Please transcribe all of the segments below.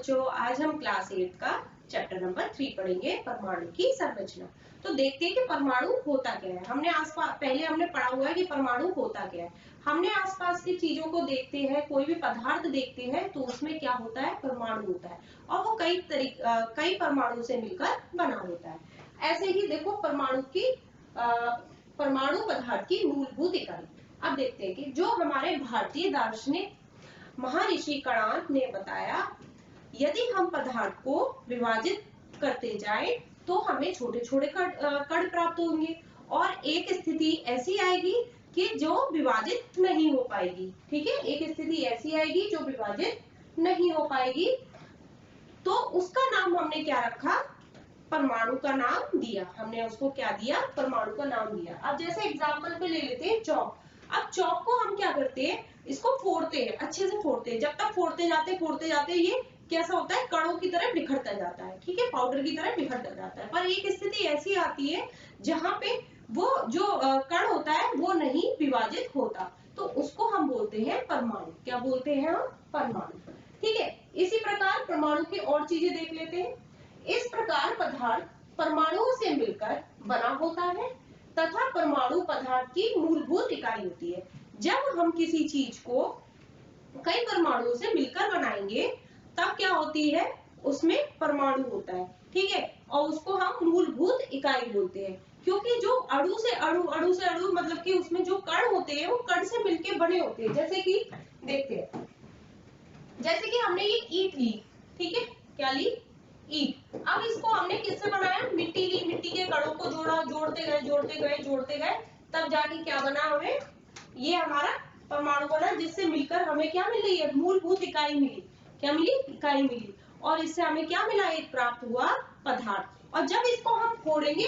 बच्चों, आज हम क्लास 8 का चैप्टर नंबर 3 पढ़ेंगे, परमाणु की संरचना। तो देखते हैं कि परमाणु होता क्या है। पहले हमने पढ़ा हुआ है कि परमाणु होता क्या है। हमने आसपास की चीजों को देखते हैं, कोई भी पदार्थ देखते हैं तो उसमें क्या होता है, परमाणु होता है और वो कई परमाणु से मिलकर बना होता है। ऐसे ही देखो परमाणु पदार्थ की मूलभूत इकाई। अब देखते हैं कि जो हमारे भारतीय दार्शनिक महर्षि कणाद ने बताया, यदि हम पदार्थ को विभाजित करते जाएं तो हमें छोटे छोटे कण प्राप्त होंगे और एक स्थिति ऐसी आएगी कि जो विभाजित नहीं हो पाएगी। ठीक है, एक स्थिति ऐसी आएगी जो विभाजित नहीं हो पाएगी, तो उसका नाम हमने क्या रखा, परमाणु का नाम दिया। हमने उसको क्या दिया, परमाणु का नाम दिया। अब जैसे एग्जांपल पे ले लेते हैं चौक। अब चौक को हम क्या करते हैं, इसको फोड़ते हैं, अच्छे से फोड़ते हैं। जब तक फोड़ते जाते ये कैसा होता है, कणों की तरह बिखरता जाता है। ठीक है, पाउडर की तरह बिखरता जाता है। पर एक स्थिति ऐसी आती है जहां पे वो जो कण होता है वो नहीं विभाजित होता, तो उसको हम बोलते हैं परमाणु। क्या बोलते हैं हम, परमाणु। ठीक है, इसी प्रकार परमाणु की और चीजें देख लेते हैं। इस प्रकार पदार्थ परमाणुओं से मिलकर बना होता है तथा परमाणु पदार्थ की मूलभूत इकाई होती है। जब हम किसी चीज को कई परमाणुओं से मिलकर बनाएंगे तब क्या होती है, उसमें परमाणु होता है। ठीक है, और उसको हम मूलभूत इकाई बोलते हैं, क्योंकि जो अणु से अणु मतलब कि उसमें जो कण होते हैं वो कण से मिलकर बने होते हैं। जैसे कि देखते हैं, जैसे कि हमने ये ईंट ली, ठीक है, क्या ली, ईंट। अब इसको हमने किससे बनाया, मिट्टी ली, मिट्टी के कणों को जोड़ा, जोड़ते गए तब जाके क्या बना, हमें ये हमारा परमाणु बना, जिससे मिलकर हमें क्या मिल रही है, मूलभूत इकाई मिली। क्या मिली, इकाई मिली, और इससे हमें क्या मिला, एक प्राप्त हुआ पदार्थ। और जब इसको हम फोड़ेंगे,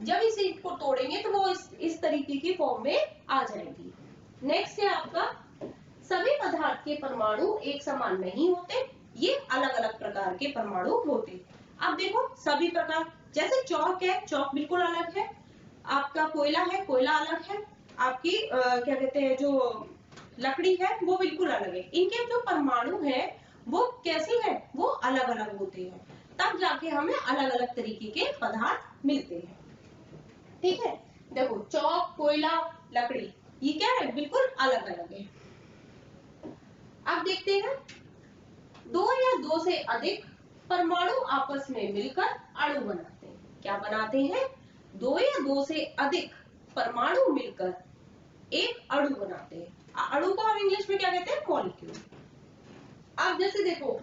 जब इस ईंट को तोड़ेंगे तो वो इस तरीके की फॉर्म में आ जाएगी। नेक्स्ट है आपका, सभी पदार्थ के परमाणु एक समान नहीं होते, ये अलग अलग प्रकार के परमाणु होते। अब देखो सभी प्रकार, जैसे चौक है, चौक बिल्कुल अलग है। आपका कोयला है, कोयला अलग है। आपकी क्या कहते हैं, जो लकड़ी है वो बिल्कुल अलग है। इनके जो परमाणु है वो कैसे है, वो अलग अलग होते हैं, तब जाके हमें अलग अलग तरीके के पदार्थ मिलते हैं। ठीक है, देखो चौक, कोयला, लकड़ी, ये क्या है, बिल्कुल अलग अलग है। अब देखते हैं, दो या दो से अधिक परमाणु आपस में मिलकर अणु बनाते हैं। क्या बनाते हैं, दो या दो से अधिक परमाणु मिलकर एक अणु बनाते हैं। अणु को हम इंग्लिश में क्या कहते हैं, मॉलिक्यूल। अब जैसे देखो,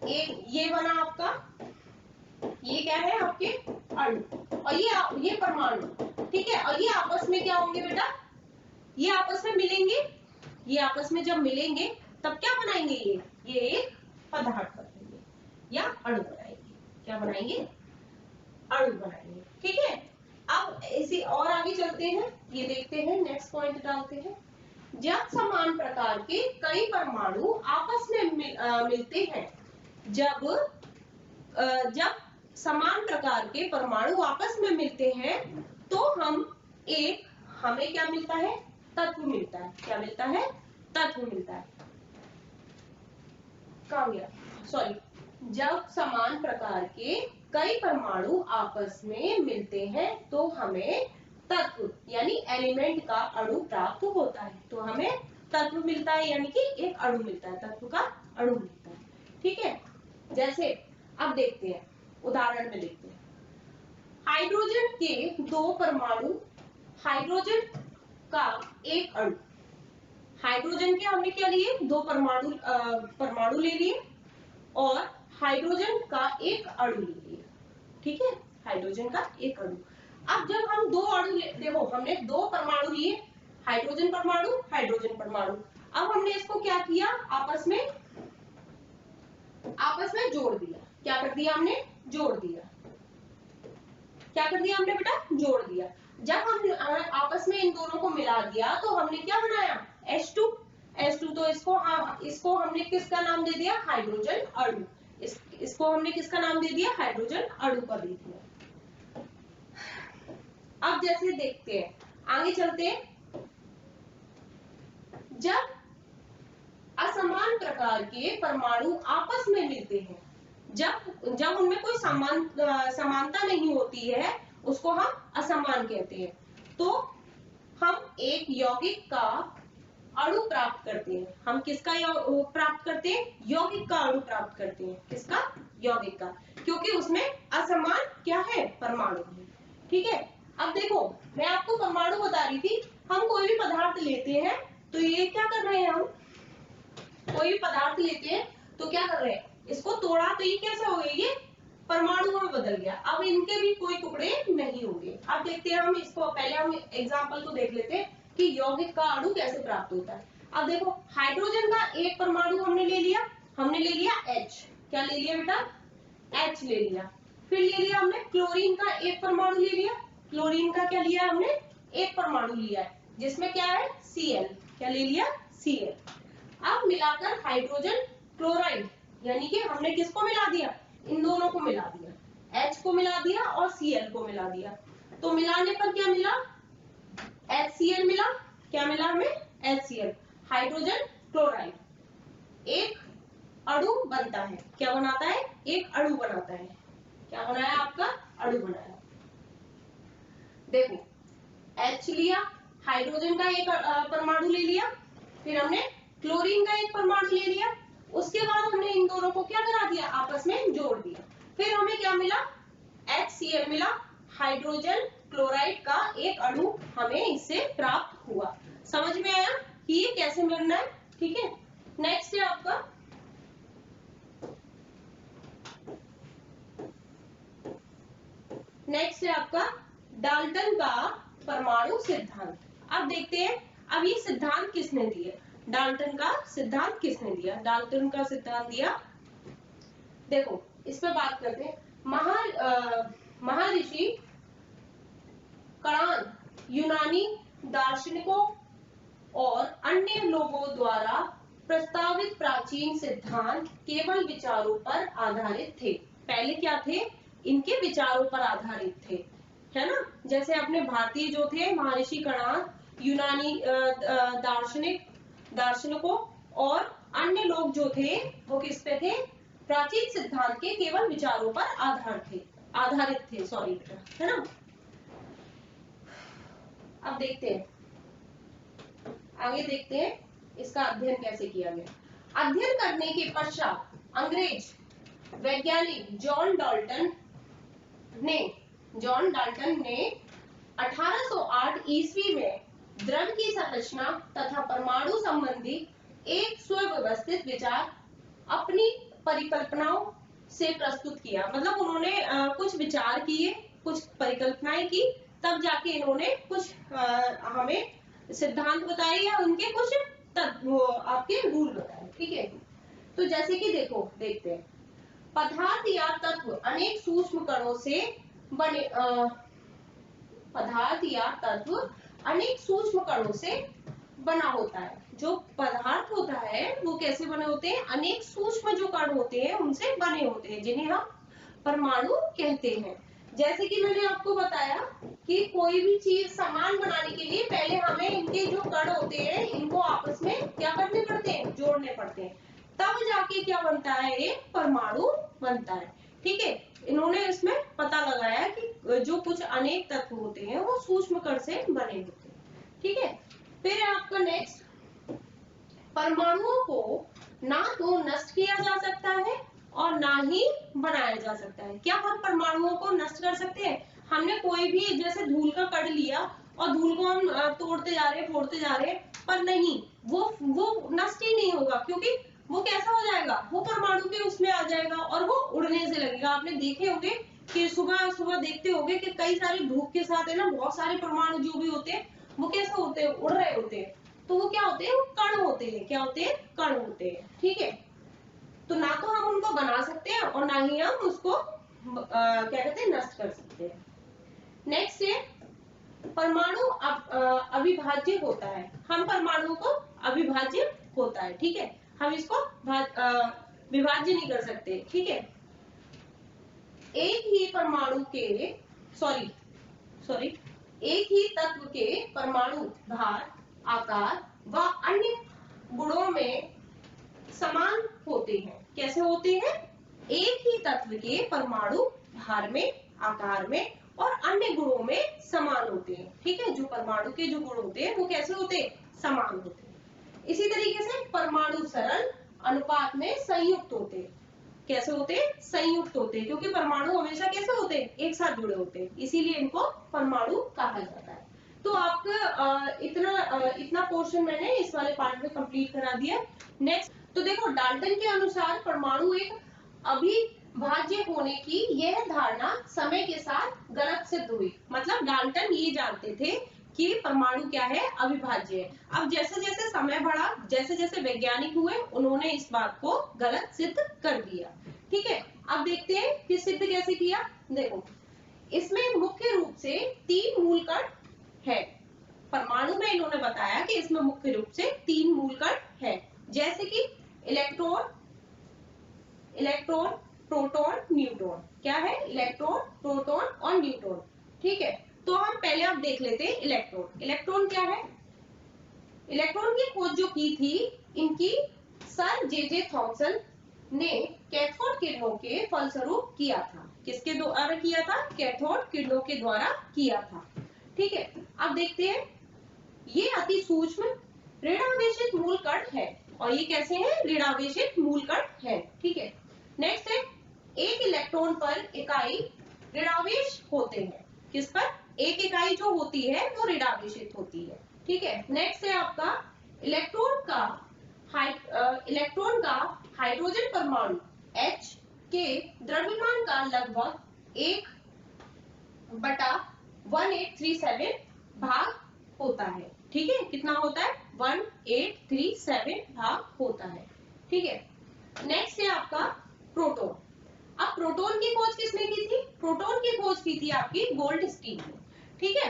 एक ये बना आपका, ये क्या है, आपके अणु, और ये परमाणु। ठीक है, और ये आपस में क्या होंगे बेटा, ये आपस में मिलेंगे। ये आपस में जब मिलेंगे तब क्या बनाएंगे, ये एक पदार्थ बनाएंगे या अणु बनाएंगे। क्या बनाएंगे, अणु बनाएंगे। ठीक है, अब इसी और आगे चलते हैं, ये देखते हैं, नेक्स्ट पॉइंट डालते हैं। जब समान प्रकार के कई परमाणु आपस में मिलते हैं, जब समान प्रकार के परमाणु आपस में मिलते हैं तो हमें क्या मिलता है, तत्व मिलता है। क्या मिलता है, तत्व मिलता है। कहां गया, सॉरी, जब समान प्रकार के कई परमाणु आपस में मिलते हैं तो हमें तत्व यानी एलिमेंट का अणु प्राप्त होता है। तो हमें तत्व मिलता है, यानी कि एक अणु मिलता है, तत्व का अणु मिलता है। ठीक है, जैसे अब देखते हैं, उदाहरण में देखते हैं, हाइड्रोजन के दो परमाणु, हाइड्रोजन का एक अणु। हाइड्रोजन के हमने क्या लिए, दो परमाणु ले लिए और हाइड्रोजन का एक अणु ले लिया। ठीक है, हाइड्रोजन का एक अणु। अब जब हम दो अणु, देखो हमने दो परमाणु लिए, हाइड्रोजन परमाणु, हाइड्रोजन परमाणु। अब हमने इसको क्या किया, आपस में जोड़ दिया। क्या कर दिया हमने, जोड़ दिया। क्या कर दिया हमने बेटा, जोड़ दिया। जब हम आपस में इन दोनों को मिला दिया तो हमने क्या बनाया, H2। तो इसको हमने किसका नाम दे दिया, हाइड्रोजन अणु। इसको हमने किसका नाम दे दिया, हाइड्रोजन अणु का दे दिया। अब जैसे देखते हैं, आगे चलते हैं, जब असमान प्रकार के परमाणु आपस में मिलते हैं। जब जब उनमें कोई समानता नहीं होती है उसको हम असमान कहते हैं। तो हम एक यौगिक का अणु प्राप्त करते हैं। हम किसका प्राप्त करते हैं? यौगिक का अणु प्राप्त करते हैं। किसका? यौगिक का, क्योंकि उसमें असमान क्या है? परमाणु है। ठीक है, अब देखो मैं आपको परमाणु बता रही थी। हम कोई भी पदार्थ लेते हैं तो ये क्या कर रहे हैं, हम कोई भी पदार्थ लेते हैं तो क्या कर रहे हैं, इसको तोड़ा तो ये कैसे हो गया, ये परमाणु में बदल गया। अब इनके भी कोई टुकड़े नहीं होंगे। अब देखते हैं हम इसको, पहले हम एग्जांपल को देख लेते हैं कि यौगिक का अणु कैसे प्राप्त होता है। अब देखो हाइड्रोजन का एक परमाणु हमने ले लिया H। क्या ले लिया बेटा? H ले लिया। फिर ले लिया हमने क्लोरीन का एक परमाणु ले लिया। क्लोरीन का क्या लिया हमने? एक परमाणु लिया है, जिसमें क्या है? Cl। क्या ले लिया? Cl। अब मिलाकर हाइड्रोजन क्लोराइड, यानी कि हमने किसको मिला दिया? इन दोनों को मिला दिया, H को मिला दिया और Cl को मिला दिया। तो मिलाने पर क्या मिला? HCl मिला। क्या मिला हमें? HCl, hydrogen chloride. एक अणु बनता है। क्या बनाता है? एक अणु बनाता है। क्या बनाया आपका? अणु बनाया। देखो H लिया, हाइड्रोजन का एक परमाणु ले लिया, फिर हमने क्लोरीन का एक परमाणु ले लिया, उसके बाद हमने इन दोनों को क्या करा दिया? आपस में जोड़ दिया। फिर हमें क्या मिला? HCl मिला, हाइड्रोजन क्लोराइड का एक अणु हमें इससे प्राप्त हुआ। समझ में आया कि ये कैसे मिलना है? ठीक है, नेक्स्ट है आपका डाल्टन का परमाणु सिद्धांत। अब देखते हैं, अब ये सिद्धांत किसने दिया? डाल्टन का सिद्धांत किसने दिया? डाल्टन का सिद्धांत दिया, देखो इस पे बात करते हैं। महर्षि कणान यूनानी दार्शनिकों और अन्य लोगों द्वारा प्रस्तावित प्राचीन सिद्धांत केवल विचारों पर आधारित थे। पहले क्या थे? इनके विचारों पर आधारित थे, है ना। जैसे अपने भारतीय जो थे महर्षि कणान, यूनानी दार्शनिकों और अन्य लोग जो थे वो किस पे थे? प्राचीन सिद्धांत के केवल विचारों पर आधारित थे, सॉरी बेटा, है ना। अब देखते हैं, आगे देखते हैं इसका अध्ययन कैसे किया गया। अध्ययन करने के पश्चात अंग्रेज वैज्ञानिक जॉन डाल्टन ने 1808 ईस्वी में द्रव की संरचना तथा परमाणु संबंधी एक सुव्यवस्थित विचार अपनी परिकल्पनाओं से प्रस्तुत किया। मतलब उन्होंने कुछ विचार किए, कुछ परिकल्पनाएं की, तब जाके इन्होंने कुछ हमें सिद्धांत बताए या उनके कुछ आपके रूल बताए। ठीक है, तो जैसे कि देखो देखते हैं, पदार्थ या तत्व अनेक सूक्ष्म कणों से बने पदार्थ या तत्व अनेक सूक्ष्म कणों से बना होता है। जो पदार्थ होता है वो कैसे बने होते हैं? अनेक सूक्ष्म जो कण होते हैं उनसे बने होते हैं, जिन्हें हम परमाणु कहते हैं। जैसे कि मैंने आपको बताया कि कोई भी चीज समान बनाने के लिए पहले हमें इनके जो कण होते हैं इनको आपस में क्या करने पड़ते हैं? जोड़ने पड़ते हैं, तब जाके क्या बनता है? एक परमाणु बनता है। ठीक है, इन्होंने इसमें पता लगाया कि जो कुछ अनेक तत्व होते हैं वो सूक्ष्म कण से बने होते हैं। ठीक है, फिर आपका नेक्स्ट, परमाणुओं को ना तो नष्ट किया जा सकता है और ना ही बनाया जा सकता है। क्या हम परमाणुओं को नष्ट कर सकते हैं? हमने कोई भी जैसे धूल का कण लिया और धूल को हम तोड़ते जा रहे हैं, फोड़ते जा रहे हैं, पर नहीं, वो नष्ट ही नहीं होगा, क्योंकि वो कैसा हो जाएगा? वो परमाणु के उसमें आ जाएगा और वो उड़ने से लगेगा। आपने देखे होंगे कि सुबह सुबह देखते होंगे कि कई सारी धूप के साथ है ना, बहुत सारे परमाणु जो भी होते हैं वो कैसे होते हैं? उड़ रहे होते हैं। तो वो क्या होते हैं? वो कण होते हैं। क्या होते हैं? कण होते हैं। ठीक है, तो ना तो हम उनको बना सकते हैं और ना ही हम उसको क्या कहते हैं? नष्ट कर सकते हैं। नेक्स्ट है, परमाणु अविभाज्य होता है। हम परमाणु को अविभाज्य होता है, ठीक है, हम इसको विभाज्य नहीं कर सकते। ठीक है, एक ही परमाणु के एक ही तत्व के परमाणु भार, आकार व अन्य गुणों में समान होते हैं। कैसे होते हैं? एक ही तत्व के परमाणु भार में, आकार में और अन्य गुणों में समान होते हैं। ठीक है, जो परमाणु के जो गुण होते हैं वो कैसे होते हैं? समान होते हैं। इसी तरीके से परमाणु सरल अनुपात में संयुक्त होते हैं। कैसे होते हैं? संयुक्त होते हैं, क्योंकि परमाणु हमेशा कैसे होते हैं? एक साथ जुड़े होते हैं, इसीलिए इनको परमाणु कहा जाता है। तो आपका इतना पोर्शन मैंने इस वाले पार्ट में कंप्लीट करा दिया। नेक्स्ट, तो देखो डाल्टन के अनुसार परमाणु एक अविभाज्य होने की यह धारणा समय के साथ गलत सिद्ध हुई। मतलब डाल्टन ये जानते थे कि परमाणु क्या है? अविभाज्य है। अब जैसे जैसे समय बढ़ा, जैसे जैसे वैज्ञानिक हुए, उन्होंने इस बात को गलत सिद्ध कर दिया। ठीक है, अब देखते हैं कि सिद्ध कैसे किया। देखो, इसमें मुख्य रूप से 3 मूल कण है। परमाणु में इन्होंने बताया कि इसमें मुख्य रूप से 3 मूल कण है, जैसे कि इलेक्ट्रॉन, प्रोटॉन, न्यूट्रॉन। क्या है? इलेक्ट्रॉन, प्रोटॉन और न्यूट्रॉन। ठीक है, तो हम पहले आप देख लेते हैं इलेक्ट्रॉन। इलेक्ट्रॉन क्या है? इलेक्ट्रॉन की खोज जो की थी इनकी सर जे थॉमसन ने कैथोड किरणों के फलस्वरूप किया था। किसके द्वारा किया था? कैथोड किरणों के द्वारा किया था। ठीक है, अब देखते हैं, ये अति सूक्ष्म ऋणावेशित मूल कण है। और ये कैसे हैं? ऋणावेशित मूल कण है। ठीक है, नेक्स्ट है, एक इलेक्ट्रॉन पर इकाई ऋणावेश होते हैं। किस पर? एक इकाई जो होती है वो ऋणावेशित होती है। ठीक है, नेक्स्ट है आपका इलेक्ट्रॉन का हाइड्रोजन परमाणु H के द्रव्यमान का लगभग 1/1837 भाग होता है। ठीक है, कितना होता है? 1837 भाग होता है। ठीक है, नेक्स्ट है आपका प्रोटॉन। अब प्रोटॉन की खोज किसने की थी? प्रोटॉन की खोज की थी आपकी गोल्डस्टीन ने। ठीक है,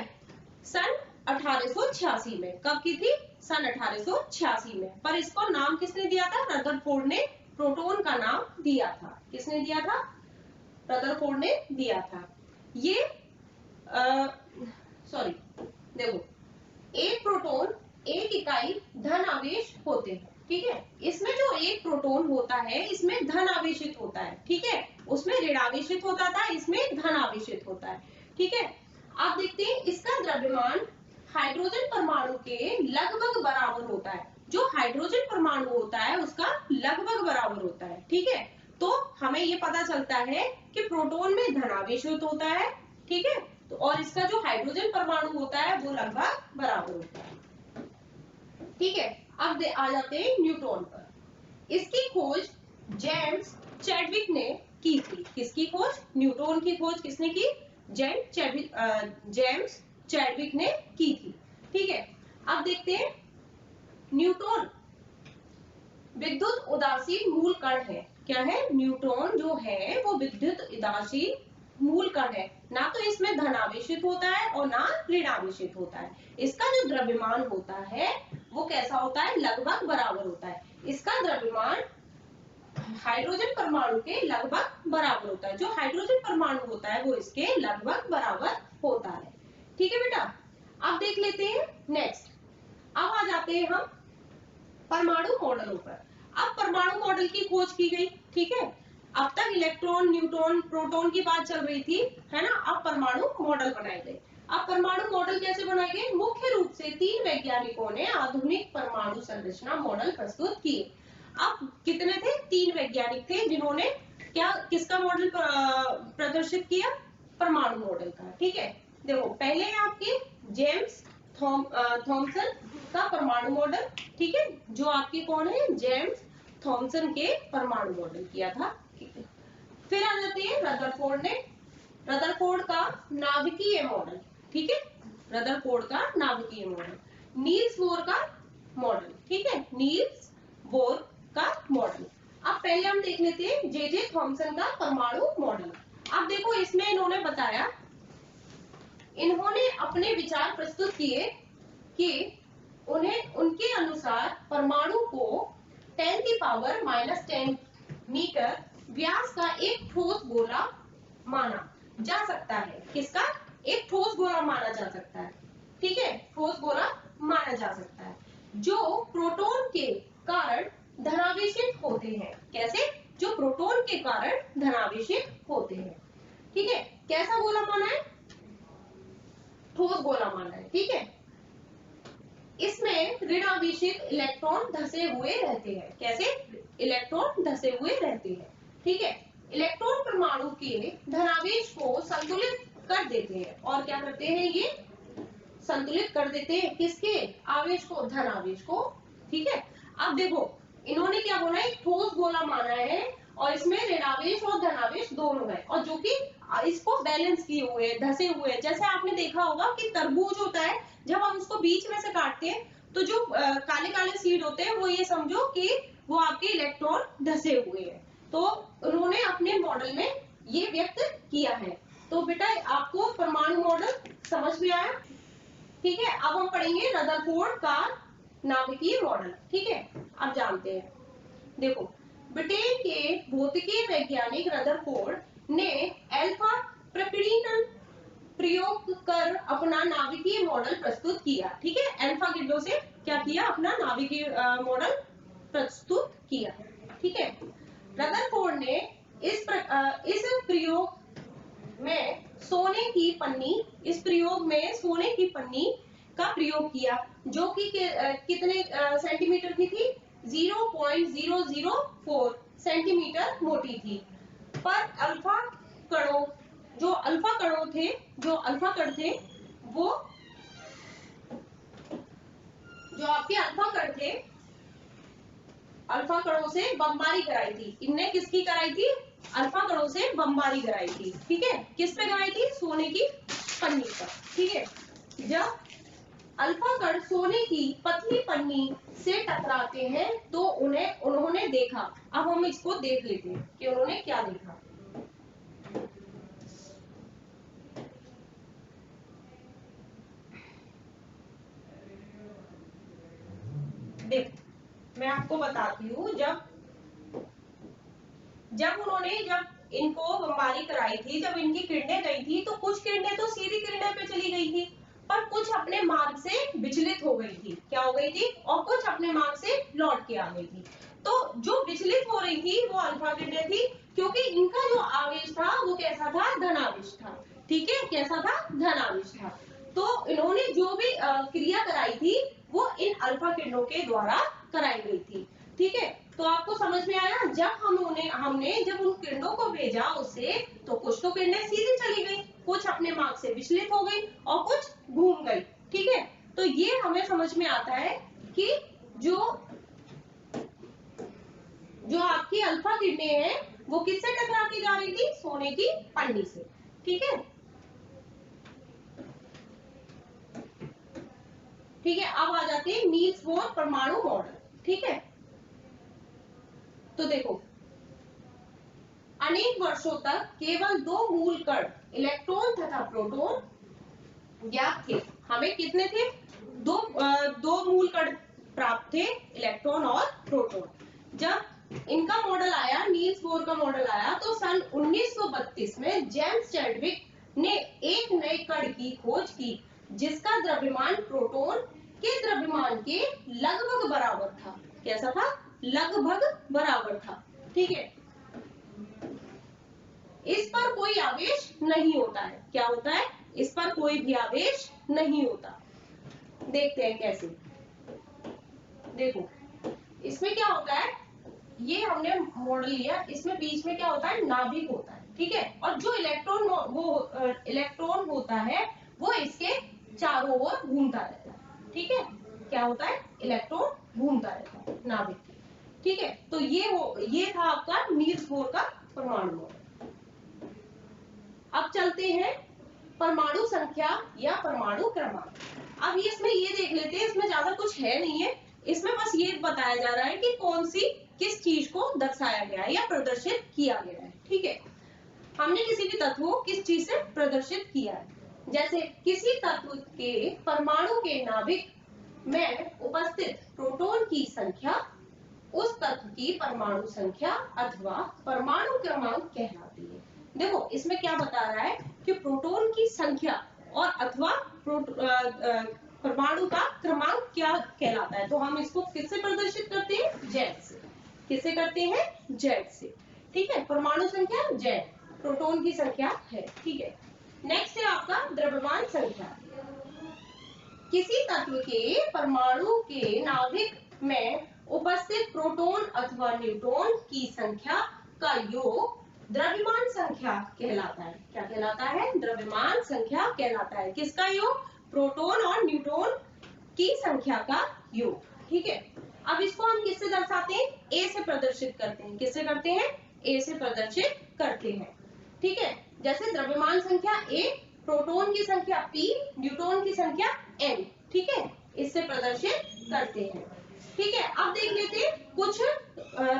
सन 1886 में। कब की थी? सन 1886 में। पर इसको नाम किसने दिया था? रदरफोर्ड ने प्रोटॉन का नाम दिया था। किसने दिया था? रदरफोर्ड ने दिया था। ये देखो, एक प्रोटॉन एक इकाई धन आवेश होते हैं। ठीक है, इसमें जो एक प्रोटॉन होता है इसमें धन आवेशित होता है। ठीक है, उसमें ऋण आवेशित होता था, इसमें धन आवेशित होता है। ठीक है, आप देखते हैं इसका द्रव्यमान हाइड्रोजन परमाणु के लगभग बराबर होता है। जो हाइड्रोजन परमाणु होता है उसका लगभग बराबर होता है। ठीक है, तो हमें ये पता चलता है कि प्रोटॉन में धन आवेशित होता है। ठीक है, तो और इसका जो हाइड्रोजन परमाणु होता है वो लगभग बराबर होता है। ठीक है, अब आ जाते हैं न्यूट्रॉन पर। इसकी खोज जेम्स चैडविक ने की थी। किसकी खोज? न्यूट्रॉन की खोज किसने की? जेम्स चैडविक ने की थी। ठीक है, अब देखते हैं, न्यूट्रॉन विद्युत उदासीन मूल कण है। क्या है? न्यूट्रॉन जो है वो विद्युत उदासीन मूल कण है। ना तो इसमें धन आवेशित होता है और ना ऋण आवेशित होता है। इसका जो द्रव्यमान होता है वो कैसा होता है? लगभग बराबर होता है। इसका द्रव्यमान हाइड्रोजन परमाणु के लगभग बराबर होता है। जो हाइड्रोजन परमाणु होता है वो इसके लगभग बराबर होता है। ठीक है बेटा, अब देख लेते हैं नेक्स्ट। अब आ जाते हैं हम परमाणु मॉडलों पर। अब परमाणु मॉडल की खोज की गई। ठीक है, अब तक इलेक्ट्रॉन, न्यूट्रॉन, प्रोटॉन की बात चल रही थी, है ना। अब परमाणु मॉडल बनाए गए। अब परमाणु मॉडल कैसे बनाए गए? मुख्य रूप से 3 वैज्ञानिकों ने आधुनिक परमाणु संरचना मॉडल प्रस्तुत किए। अब कितने थे? 3 वैज्ञानिक थे जिन्होंने किसका मॉडल प्रदर्शित किया? परमाणु मॉडल का। ठीक है, देखो पहले है आपके जेम्स थॉमसन का परमाणु मॉडल। ठीक है, जो आपके कौन है? जेम्स थॉमसन के परमाणु मॉडल किया था। फिर आ जाते हैं रदरफोर्ड ने। रदरफोर्ड का नाभिकीय मॉडल। ठीक है, रदरफोर्ड का नाभिकीय मॉडल। नील्स बोर का मॉडल। ठीक है, नील्स बोर का मॉडल। अब पहले हम देख लेते हैं जे थॉमसन का परमाणु मॉडल। अब देखो इसमें इन्होंने बताया, इन्होंने अपने विचार प्रस्तुत किए कि उनके अनुसार परमाणु को 10⁻⁻10 मीटर व्यास का एक ठोस गोला माना जा सकता है। किसका? एक ठोस गोला माना जा सकता है। ठीक है, ठोस गोला माना जा सकता है, जो प्रोटॉन के कारण धनावेशित होते हैं। कैसे? जो प्रोटॉन के कारण धनावेशित होते हैं। ठीक है, कैसा गोला माना है? ठोस गोला माना है। ठीक है, इसमें ऋणावेशित इलेक्ट्रॉन धसे हुए रहते हैं। कैसे? इलेक्ट्रॉन धसे हुए रहते हैं। ठीक है, इलेक्ट्रॉन परमाणु के धनावेश को संतुलित कर देते हैं। और क्या करते हैं? ये संतुलित कर देते हैं किसके आवेश को? धनावेश को। ठीक है, अब देखो इन्होंने क्या बोला, एक ठोस गोला माना है और इसमें ऋणावेश और धनावेश दोनों है, और जो कि इसको बैलेंस किए हुए, धसे हुए। जैसे आपने देखा होगा कि तरबूज होता है, जब हम उसको बीच में से काटते हैं तो जो काले काले सीड होते हैं वो ये समझो कि वो आपके इलेक्ट्रॉन धसे हुए हैं। तो उन्होंने अपने मॉडल में ये व्यक्त किया है। तो बेटा आपको परमाणु मॉडल समझ में आया? ठीक है, अब हम पढ़ेंगे रदरफोर्ड का नाभिकीय मॉडल। ठीक है, अब जानते हैं। देखो, ब्रिटेन के भौतिकी वैज्ञानिक रदरफोर्ड ने अल्फा प्रकीर्णन प्रयोग कर अपना नाभिकीय मॉडल प्रस्तुत किया। ठीक है, अल्फा किरणों से क्या किया? अपना नाभिकीय मॉडल प्रस्तुत किया। ठीक है, रदरफोर्ड ने इस प्रयोग में सोने की पन्नी, इस प्रयोग में सोने की पन्नी का प्रयोग किया, जो कि कितने सेंटीमीटर की थी? 0.004 सेंटीमीटर मोटी थी। पर अल्फा कणों, जो अल्फा कणों थे, जो अल्फा कण थे, वो जो आपके अल्फा कण थे, अल्फा कणों से बमबारी कराई थी। इनने किसकी कराई थी? अल्फा कणों से बमबारी कराई थी। ठीक है, किस पे कराई थी? सोने की पन्नी पर। ठीक है, जब अल्फा कण सोने की पतली पन्नी से टकराते हैं तो उन्होंने देखा। अब हम इसको देख लेते हैं कि उन्होंने क्या देखा। देखो मैं आपको बताती हूँ, जब इनको बमबारी कराई थी, जब इनकी किरणें गई थी, तो कुछ किरणें तो सीधी किरणें पे चली गई थी, पर कुछ अपने मार्ग से विचलित हो गई थी। क्या हो गई थी? और कुछ अपने मार्ग से लौट के आ गई थी। तो जो विचलित हो रही थी वो अल्फा किरणें थी, क्योंकि इनका जो आवेश था वो कैसा था? धनावेश था। ठीक है, कैसा था? धनावेश था। तो इन्होंने जो भी क्रिया कराई थी वो इन अल्फा किरणों के द्वारा कराई गई थी। ठीक है, तो आपको समझ में आया? जब हमने जब उन किरणों को भेजा उससे, तो कुछ तो किरणें सीधी चली गई, कुछ अपने मार्ग से विचलित हो गई और कुछ घूम गई। ठीक है, तो ये हमें समझ में आता है कि जो आपकी अल्फा किरणें हैं वो किससे टकरा के जा रही थी? सोने की पन्नी से। ठीक है, ठीक है, अब आ जाते हैं नील्स बोर परमाणु मॉडल। ठीक है, तो देखो अनेक वर्षों तक केवल दो मूल कण इलेक्ट्रॉन तथा प्रोटॉन ज्ञात थे। हमें कितने थे? दो मूल कण प्राप्त थे, इलेक्ट्रॉन और प्रोटॉन। जब इनका मॉडल आया, नील्स बोर का मॉडल आया, तो सन 1932 में जेम्स चैडविक ने एक नए कण की खोज की जिसका द्रव्यमान प्रोटॉन के द्रव्यमान के लगभग बराबर था। कैसा था? लगभग बराबर था। ठीक है, इस पर कोई आवेश नहीं होता है। क्या होता है? इस पर कोई भी आवेश नहीं होता। देखते हैं कैसे। देखो इसमें क्या होता है, ये हमने मॉडल लिया, इसमें बीच में क्या होता है? नाभिक होता है। ठीक है, और जो इलेक्ट्रॉन होता है वो इसके चारों ओर घूमता रहता है। ठीक है, क्या होता है? इलेक्ट्रॉन घूमता रहता है नाभिक। ठीक है, तो ये था आपका नील्स बोर का परमाणु मॉडल। अब चलते हैं परमाणु संख्या या परमाणु क्रमांक। अब इसमें ये देख लेते हैं, इसमें ज्यादा कुछ है नहीं है, इसमें बस ये बताया जा रहा है कि कौन सी किस चीज को दर्शाया गया है या प्रदर्शित किया गया है। ठीक है, हमने किसी भी तत्व को किस चीज से प्रदर्शित किया है। जैसे किसी तत्व के परमाणु के नाभिक में उपस्थित प्रोटॉन की संख्या उस तत्व की परमाणु संख्या अथवा परमाणु क्रमांक कहलाती है। देखो इसमें क्या बता रहा है कि प्रोटॉन की संख्या और अथवा परमाणु का क्रमांक क्या कहलाता है। तो हम इसको किससे प्रदर्शित करते हैं? जेड से। किससे करते हैं? Z से। ठीक है, परमाणु संख्या Z, प्रोटॉन की संख्या है। ठीक है, नेक्स्ट है आपका द्रव्यमान संख्या। किसी तत्व के परमाणु के नाभिक में उपस्थित प्रोटॉन अथवा न्यूट्रॉन की संख्या का योग द्रव्यमान संख्या कहलाता है। क्या कहलाता है? द्रव्यमान संख्या कहलाता है। किसका योग? प्रोटॉन और न्यूट्रॉन की संख्या का योग। ठीक है, अब इसको हम किससे दर्शाते हैं? ए से प्रदर्शित करते हैं। किससे करते हैं? ए से प्रदर्शित करते हैं। ठीक है, जैसे द्रव्यमान संख्या ए, प्रोटॉन की संख्या पी, न्यूट्रॉन की संख्या एन। ठीक है, इससे प्रदर्शित करते हैं। ठीक है, अब देख लेते हैं कुछ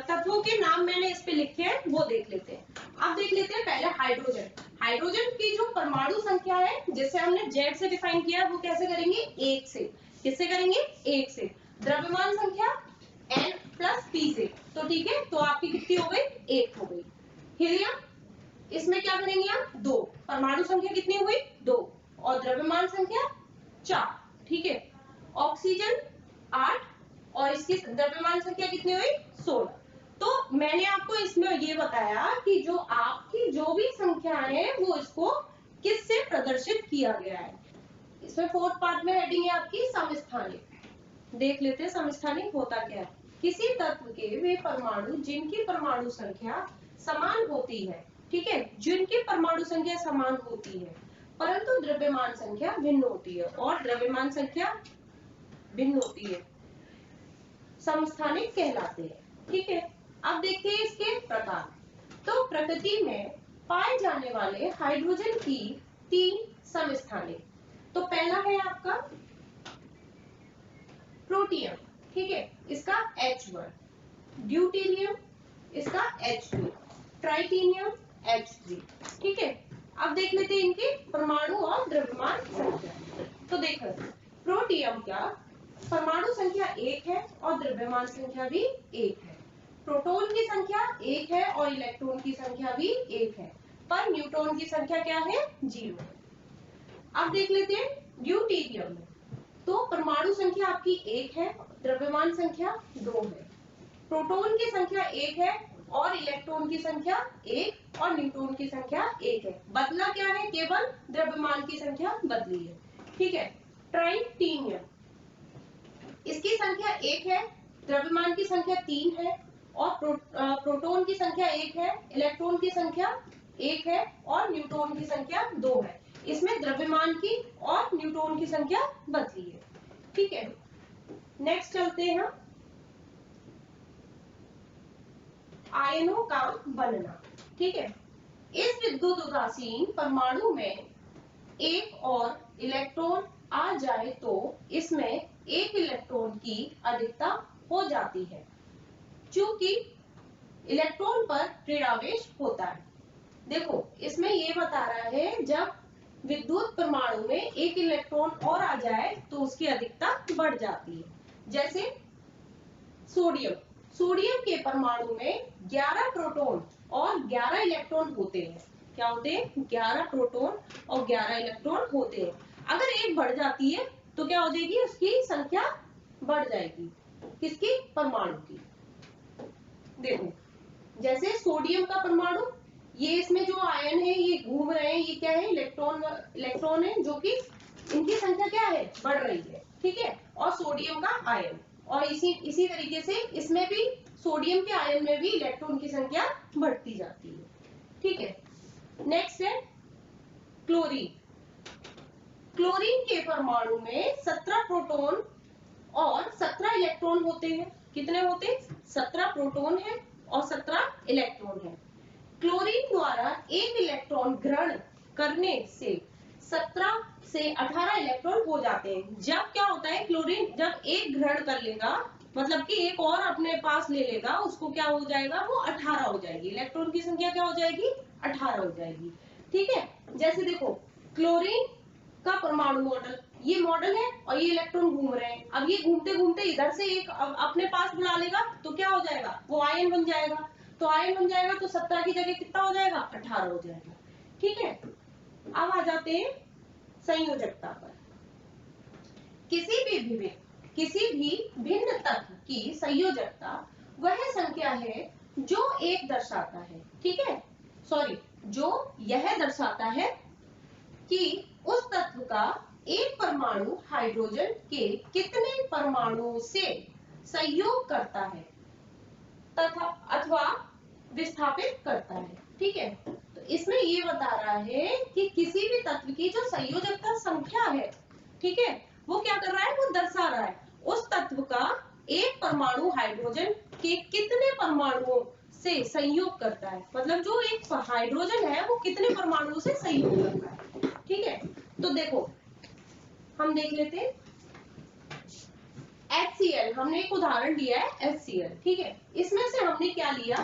तत्वों के नाम मैंने इस पे लिखे हैं, वो देख लेते हैं। अब देख लेते हैं पहले हाइड्रोजन। हाइड्रोजन की जो परमाणु संख्या है, जिसे हमने Z से डिफाइन किया, वो कैसे करेंगे? 1 से। किससे करेंगे? 1 से। द्रव्यमान संख्या N प्लस P से। तो ठीक है, तो आपकी कितनी हो गई? 1 हो गई। हीलियम, इसमें क्या करेंगे आप? 2। परमाणु संख्या कितनी हुई? 2 और द्रव्यमान संख्या 4। ठीक है, ऑक्सीजन 8 और इसकी द्रव्यमान संख्या कितनी हुई? 16। तो मैंने आपको इसमें ये बताया कि जो आपकी जो भी संख्या है वो इसको किससे प्रदर्शित किया गया है। इसमें 4th पार्ट में हेडिंग है आपकी समस्थानिक। देख लेते हैं समस्थानिक होता क्या है। किसी तत्व के वे परमाणु जिनकी परमाणु संख्या समान होती है, ठीक है, जिनकी परमाणु संख्या समान होती है परंतु द्रव्यमान संख्या भिन्न होती है, और द्रव्यमान संख्या भिन्न होती है, समस्थानिक कहलाते हैं। ठीक है, अब देखते हैं इसके प्रकार। तो प्रकृति में पाए जाने वाले हाइड्रोजन की 3 समस्थानिक। तो पहला है आपका प्रोटियम। ठीक है, इसका H1, ड्यूटेरियम इसका H2, ट्राइटिनियम H3। ठीक है, अब देख लेते हैं इनके परमाणु और द्रव्यमान संख्या। तो देखो प्रोटियम का परमाणु संख्या 1 है और द्रव्यमान संख्या भी 1 है। प्रोटॉन की संख्या 1 है और इलेक्ट्रॉन की संख्या भी 1 है, पर न्यूट्रॉन की संख्या क्या है? 0 है। अब देख लेते हैं ड्यूटेरियम में। तो परमाणु संख्या आपकी 1 है, द्रव्यमान संख्या 2 है, प्रोटॉन की संख्या 1 है और इलेक्ट्रॉन की संख्या 1 और न्यूट्रॉन की संख्या 1 है। बदला क्या है? केवल द्रव्यमान की संख्या बदली है। ठीक है, ट्राइटिनियम, इसकी संख्या 1 है, द्रव्यमान की संख्या 3 है और प्रोटॉन की संख्या 1 है, इलेक्ट्रॉन की संख्या 1 है और न्यूट्रॉन की संख्या 2 है। इसमें द्रव्यमान की और न्यूट्रॉन की संख्या बदली है। ठीक है, नेक्स्ट चलते हैं हम आयनों का बनना। ठीक है, इस विद्युत उदासीन परमाणु में एक और इलेक्ट्रॉन आ जाए तो इसमें एक इलेक्ट्रॉन की अधिकता हो जाती है, क्योंकि इलेक्ट्रॉन पर ऋणावेश होता है। देखो इसमें ये बता रहा है जब विद्युत परमाणु में एक इलेक्ट्रॉन और आ जाए तो उसकी अधिकता बढ़ जाती है। जैसे सोडियम, सोडियम के परमाणु में 11 प्रोटॉन और 11 इलेक्ट्रॉन होते हैं। क्या होते हैं? 11 प्रोटॉन और 11 इलेक्ट्रॉन होते हैं। अगर एक बढ़ जाती है तो क्या हो जाएगी? उसकी संख्या बढ़ जाएगी। किसकी? परमाणु की। देखो जैसे सोडियम का परमाणु, ये इसमें जो आयन है ये घूम रहे हैं, ये क्या है? इलेक्ट्रॉन है, जो कि इनकी संख्या क्या है? बढ़ रही है। ठीक है, और सोडियम का आयन, और इसी तरीके से इसमें भी सोडियम के आयन में भी इलेक्ट्रॉन की संख्या बढ़ती जाती है। ठीक है, नेक्स्ट है क्लोरीन। क्लोरीन के परमाणु में 17 प्रोटॉन और 17 इलेक्ट्रॉन होते हैं। कितने होते हैं? 17 प्रोटॉन है और 17 इलेक्ट्रॉन है। क्लोरीन द्वारा एक इलेक्ट्रॉन ग्रहण करने से 17 से 18 इलेक्ट्रॉन हो जाते हैं। जब क्या होता है? क्लोरीन जब एक ग्रहण कर लेगा, मतलब कि एक और अपने पास ले लेगा, उसको क्या हो जाएगा? वो 18 हो जाएगी। इलेक्ट्रॉन की संख्या क्या हो जाएगी? 18 हो जाएगी। ठीक है, जैसे देखो क्लोरीन का परमाणु मॉडल, ये मॉडल है और ये इलेक्ट्रॉन घूम रहे हैं। अब ये घूमते घूमते इधर से एक अपने पास बुला लेगा तो क्या हो जाएगा? वो आयन बन जाएगा। तो आयन बन जाएगा तो 17 की जगह कितना हो जाएगा? 18 हो जाएगा। ठीक है, अब आ जाते हैं संयोजकता पर। किसी भी भिन्न तत्व की संयोजकता वह संख्या है जो एक दर्शाता है, ठीक है, सॉरी, जो यह दर्शाता है कि उस तत्व का एक परमाणु हाइड्रोजन के कितने परमाणुओं से संयोग करता है तथा अथवा विस्थापित करता है, ठीक है। तो इसमें ये बता रहा है कि किसी भी तत्व की जो संयोजकता संख्या है, ठीक है, वो क्या कर रहा है, वो दर्शा रहा है उस तत्व का एक परमाणु हाइड्रोजन के कितने परमाणुओं से संयोग करता है, मतलब जो एक हाइड्रोजन है वो कितने परमाणुओं से संयोग करता है, ठीक है। तो देखो हम देख लेते हैं HCl, हमने एक उदाहरण लिया है HCl, ठीक है। इसमें से हमने क्या लिया,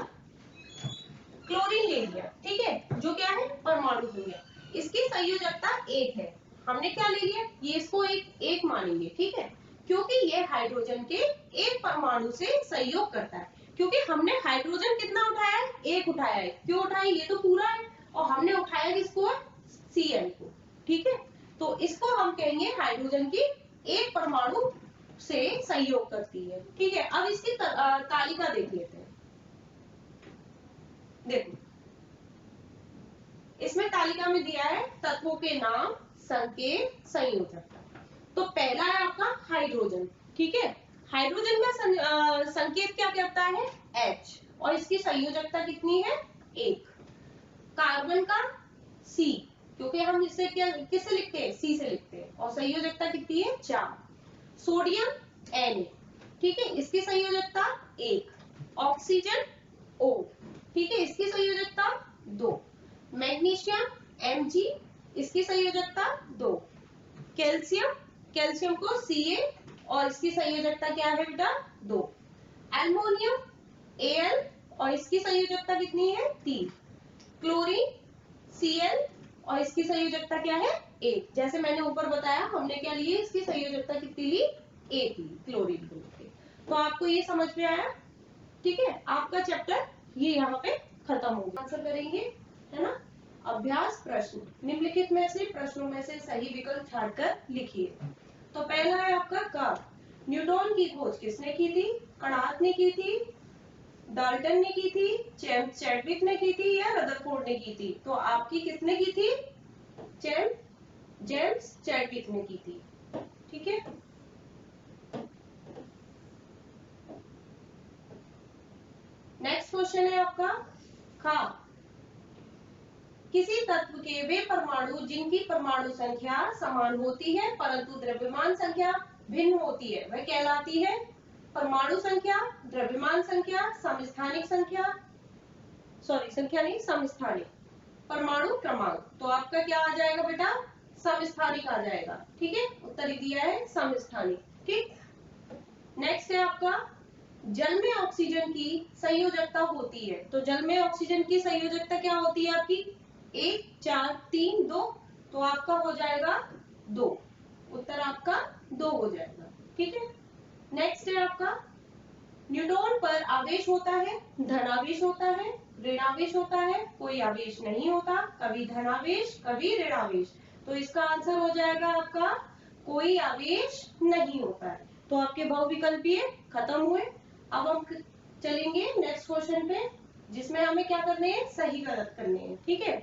क्लोरीन ले लिया, ठीक है, जो क्या है परमाणु हो गया, इसकी संयोजकता एक है, हमने क्या ले लिया, ये इसको एक मानेंगे, ठीक है, क्योंकि ये हाइड्रोजन के एक परमाणु से संयोग करता है, क्योंकि हमने हाइड्रोजन कितना उठाया है, एक उठाया है, क्यों उठाया, ये तो पूरा है, और हमने उठाया किसको, Cl को, ठीक है। तो इसको हम कहेंगे हाइड्रोजन की एक परमाणु से संयोग करती है, ठीक है। अब इसकी तालिका देख लेते हैं। देखो इसमें तालिका में दिया है तत्वों के नाम, संकेत, संयोजकता। तो पहला है आपका हाइड्रोजन, ठीक है। हाइड्रोजन का संकेत क्या करता है, H, और इसकी संयोजकता कितनी है, 1। कार्बन का C, क्योंकि हम इसे क्या किससे लिखते हैं, C से लिखते हैं, और संयोजकता कितनी है, 4। सोडियम Na, ठीक है, इसकी संयोजकता 1। ऑक्सीजन O, ठीक है, इसकी संयोजकता 2। मैग्नीशियम Mg, इसकी संयोजकता 2। कैल्शियम, कैल्शियम को Ca, और इसकी संयोजकता क्या है बेटा, 2। एल्युमिनियम Al, और इसकी संयोजकता कितनी है, 3। क्लोरीन Cl, और इसकी संयोजकता क्या है, 1। जैसे मैंने ऊपर बताया हमने क्या लिए, इसकी संयोजकता कितनी ली, 1 ली क्लोरीन को लेके। तो आपको ये समझ में आया, ठीक है, आपका चैप्टर ये यहाँ पे खत्म हो गया। आंसर करेंगे, है ना। अभ्यास प्रश्न, निम्नलिखित में से प्रश्नों में से सही विकल्प छांटकर लिखिए। तो पहला है आपका क, न्यूटन की खोज किसने की थी, कणाथ ने की थी, डाल्टन ने की थी, जेम्स चैडविक ने की थी, या रदरफोर्ड ने की थी। तो आपकी किसने की थी, जेम्स चैडविक ने की थी, ठीक है। नेक्स्ट क्वेश्चन है आपका खा, किसी तत्व के वे परमाणु जिनकी परमाणु संख्या समान होती है परंतु द्रव्यमान संख्या भिन्न होती है वह कहलाती है परमाणु संख्या, द्रव्यमान संख्या, समस्थानिक संख्या, सॉरी संख्या नहीं समस्थानिक, परमाणु क्रमांक। तो आपका क्या आ जाएगा बेटा, समस्थानिक आ जाएगा, ठीक है, उत्तर ही दिया है समस्थानिक, ठीक। नेक्स्ट है आपका जल में ऑक्सीजन की संयोजकता होती है, तो जल में ऑक्सीजन की संयोजकता क्या होती है आपकी, 1 4 3 2, तो आपका हो जाएगा 2, उत्तर आपका 2 हो जाएगा, ठीक है। नेक्स्ट है आपका न्यूट्रॉन पर आवेश होता है, धनावेश होता है, ऋणावेश होता है, कोई आवेश नहीं होता, कभी धनावेश कभी ऋणावेश। तो इसका आंसर हो जाएगा आपका कोई आवेश नहीं होता है। तो आपके बहुविकल्पीय खत्म हुए। अब हम चलेंगे नेक्स्ट क्वेश्चन पे, जिसमें हमें क्या करने हैं, सही गलत करने हैं, ठीक है।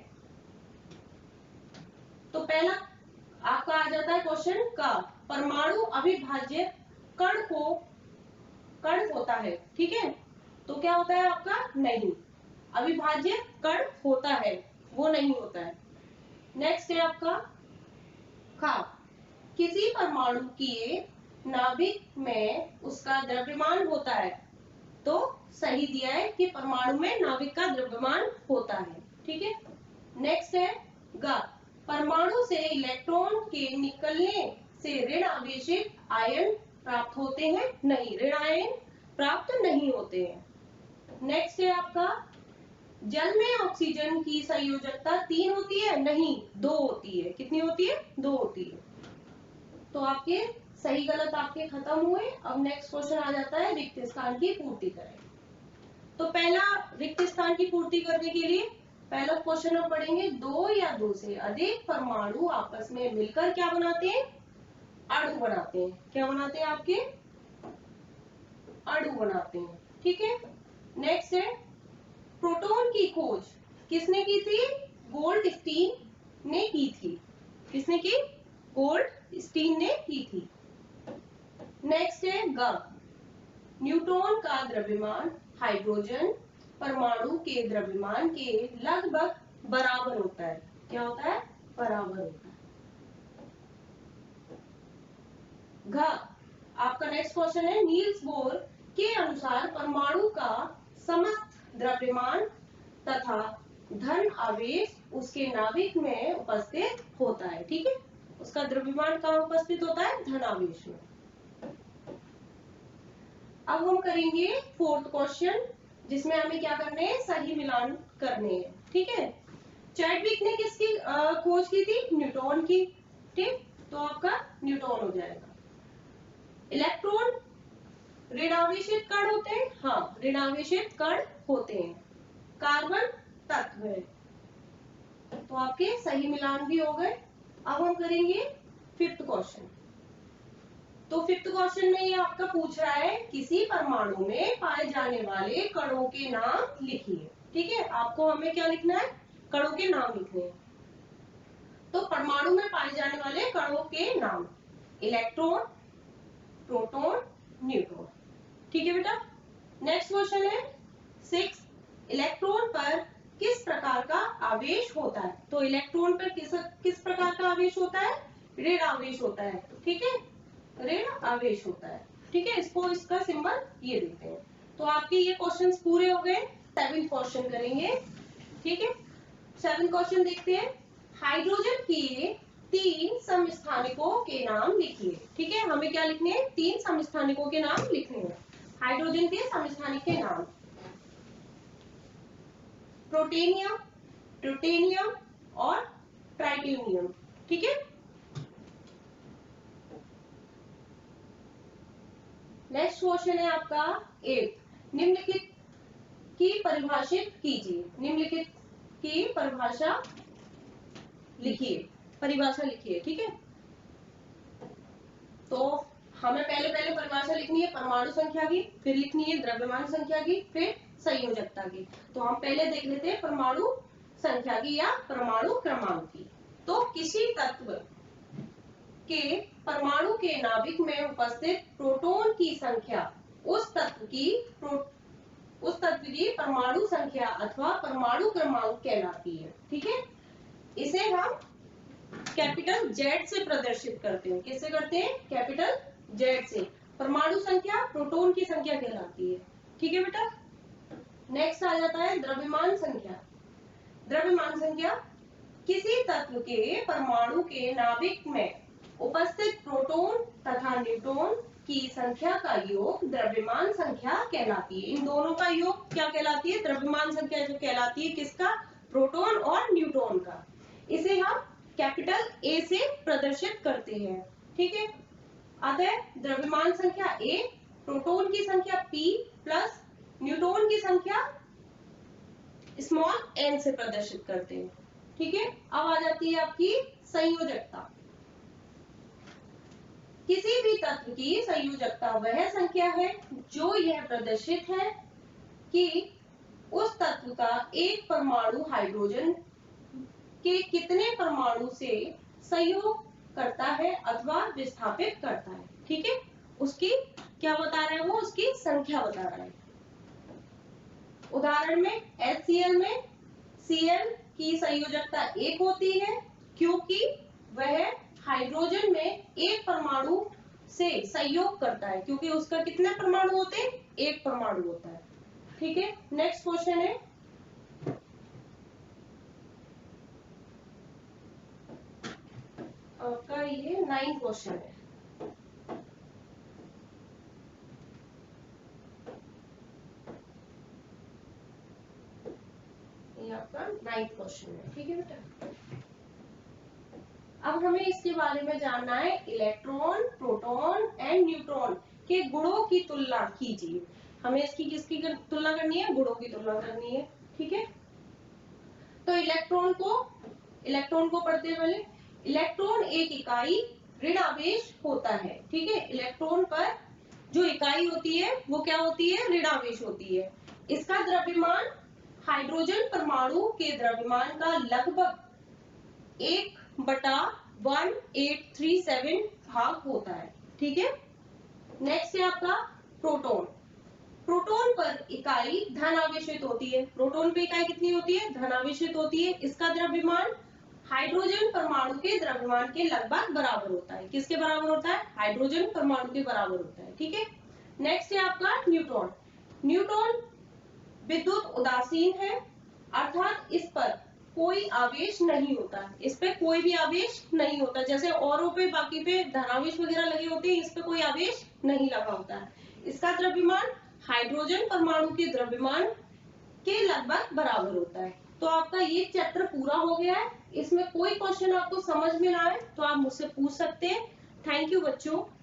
तो पहला आपका आ जाता है क्वेश्चन का, परमाणु अविभाज्य कण होता है, ठीक है। तो क्या होता है आपका, नहीं, अविभाज्य कण होता है, वो नहीं होता है। नेक्स्ट है आपका खा, किसी परमाणु की नाभिक में उसका द्रव्यमान होता है, तो सही दिया है कि परमाणु में नाभिक का द्रव्यमान होता है, ठीक है। नेक्स्ट है ग, परमाणु से इलेक्ट्रॉन के निकलने से ऋण आवेशित आयन प्राप्त होते हैं, नहीं, ऋण आयन प्राप्त नहीं होते हैं। नेक्स्ट है आपका जल में ऑक्सीजन की संयोजकता 3 होती है, नहीं 2 होती है, कितनी होती है, 2 होती है। तो आपके सही गलत आपके खत्म हुए। अब नेक्स्ट क्वेश्चन आ जाता है रिक्त स्थान की पूर्ति करें। तो पहला रिक्त स्थान की पूर्ति करने के लिए पहला क्वेश्चन हम पढ़ेंगे, 2 या 2 से अधिक परमाणु आपस में मिलकर क्या बनाते हैं, अणु बनाते हैं। क्या बनाते हैं, आपके अणु बनाते हैं, ठीक। ठीक है। नेक्स्ट है प्रोटॉन की खोज किसने की थी? गोल्डस्टीन ने की थी। किसने की? गोल्डस्टीन ने की थी। नेक्स्ट है ग, न्यूट्रॉन का द्रव्यमान हाइड्रोजन परमाणु के द्रव्यमान के लगभग बराबर होता है। क्या होता है? बराबर होता है। घ, आपका नेक्स्ट क्वेश्चन है नील्स बोर के अनुसार परमाणु का समस्त द्रव्यमान तथा धन आवेश उसके नाभिक में उपस्थित होता है। ठीक है, उसका द्रव्यमान कहाँ उपस्थित होता है? धन आवेश में। अब हम करेंगे फोर्थ क्वेश्चन, जिसमें हमें क्या करने हैं? सही मिलान करने हैं। ठीक है, चैडविक ने किसकी खोज की थी? न्यूट्रॉन की। ठीक, तो आपका न्यूट्रॉन हो जाएगा। इलेक्ट्रॉन ऋणावेशित कण होते हैं। हाँ, ऋणावेशित कण होते हैं। कार्बन तत्व है, तो आपके सही मिलान भी हो गए। अब हम करेंगे फिफ्थ क्वेश्चन। तो फिफ्थ क्वेश्चन में ये आपका पूछ रहा है किसी परमाणु में पाए जाने वाले कणों के नाम लिखिए। ठीक है, आपको हमें क्या लिखना है? कणों के नाम लिखने हैं। तो परमाणु में पाए जाने वाले कणों के नाम, इलेक्ट्रॉन, प्रोटॉन, न्यूट्रॉन। ठीक है बेटा। नेक्स्ट क्वेश्चन है 6, इलेक्ट्रॉन पर किस प्रकार का आवेश होता है? तो इलेक्ट्रॉन पर किस प्रकार का आवेश होता है? ऋण आवेश होता है। ठीक है, ऋण आवेश होता है। ठीक है, इसको इसका सिंबल ये देते हैं। तो आपके ये क्वेश्चंस पूरे हो गए। 7th क्वेश्चन करेंगे। ठीक है, 7th क्वेश्चन देखते हैं। हाइड्रोजन के 3 समस्थानिकों के नाम लिखिए। ठीक है, हमें क्या लिखने हैं? 3 समस्थानिकों के नाम लिखने हैं। हाइड्रोजन के समस्थानिक के नाम, प्रोटेनियम, ड्यूटेनियम और ट्राइटिनियम। ठीक है, नेक्स्ट क्वेश्चन है आपका 8, निम्नलिखित की परिभाषित कीजिए। निम्नलिखित की परिभाषा लिखिए, परिभाषा लिखिए। ठीक है, तो हमें पहले परिभाषा लिखनी है परमाणु संख्या की, फिर लिखनी है द्रव्यमान संख्या की, फिर संयोजकता की। तो हम पहले देख लेते हैं परमाणु संख्या की या परमाणु क्रमांक की। तो किसी तत्व के परमाणु के नाभिक में उपस्थित प्रोटॉन की संख्या उस तत्व की परमाणु संख्या अथवा परमाणु क्रमांक कहलाती है। ठीक है, इसे हम कैपिटल जेड से प्रदर्शित करते हैं। किससे करते हैं? कैपिटल जेड से। परमाणु संख्या प्रोटॉन की संख्या कहलाती है। ठीक है बेटा। नेक्स्ट आ जाता है द्रव्यमान संख्या। द्रव्यमान संख्या किसी तत्व के परमाणु के नाभिक में उपस्थित प्रोटॉन तथा न्यूट्रॉन की संख्या का योग द्रव्यमान संख्या कहलाती है। इन दोनों का योग क्या कहलाती है? द्रव्यमान संख्या जो कहलाती है। किसका? प्रोटॉन और न्यूट्रॉन का। इसे हम कैपिटल ए से प्रदर्शित करते हैं। ठीक है, अतः द्रव्यमान संख्या ए, प्रोटॉन की संख्या p प्लस न्यूट्रॉन की संख्या स्मॉल n से प्रदर्शित करते हैं। ठीक है, अब आ जाती है आपकी संयोजकता। किसी भी तत्व की संयोजकता वह संख्या है जो यह प्रदर्शित है कि उस तत्व का एक परमाणु हाइड्रोजन के कितने परमाणु से संयोग करता है अथवा विस्थापित करता है। ठीक है, उसकी क्या बता रहा है? वो उसकी संख्या बता रहा है। उदाहरण में HCl में Cl की संयोजकता 1 होती है क्योंकि वह हाइड्रोजन में एक परमाणु से संयोग करता है, क्योंकि उसका कितने परमाणु होते हैं? एक परमाणु होता है। ठीक है, नेक्स्ट क्वेश्चन है आपका ये 9th क्वेश्चन है। ये आपका 9th क्वेश्चन है। ठीक है बेटा, अब हमें इसके बारे में जानना है इलेक्ट्रॉन, प्रोटॉन एंड न्यूट्रॉन के गुणों की तुलना कीजिए। हमें इसकी किसकी तुलना करनी है? गुणों की तुलना करनी है। ठीक है, तो इलेक्ट्रॉन को पढ़ते हैं पहले। इलेक्ट्रॉन एक इकाई ऋण आवेश होता है। ठीक है, इलेक्ट्रॉन पर जो इकाई होती है वो क्या होती है, ऋणावेश होती है। इसका द्रव्यमान हाइड्रोजन परमाणु के द्रव्यमान का लगभग 1/1837 भाग होता है। ठीक है। नेक्स्ट है आपका प्रोटॉन। प्रोटॉन पर इकाई धनावेशित होती है। प्रोटॉन पे इकाई कितनी होती है, धनावेशित होती है। इसका द्रव्यमान हाइड्रोजन परमाणु के द्रव्यमान के लगभग बराबर होता है। किसके बराबर होता है, हाइड्रोजन परमाणु के बराबर होता है। ठीक है। नेक्स्ट है आपका न्यूट्रॉन। न्यूट्रॉन विद्युत उदासीन है, अर्थात इस पर कोई आवेश नहीं होता। इस पे कोई भी आवेश नहीं होता। जैसे औरों पे बाकी पे धनावेश वगैरह लगे होते हैं, इस पे कोई आवेश नहीं लगा होता है। इसका द्रव्यमान हाइड्रोजन परमाणु के द्रव्यमान के लगभग बराबर होता है। तो आपका ये चैप्टर पूरा हो गया है। इसमें कोई क्वेश्चन आपको समझ में ना आए तो आप मुझसे पूछ सकते हैं। थैंक यू बच्चों।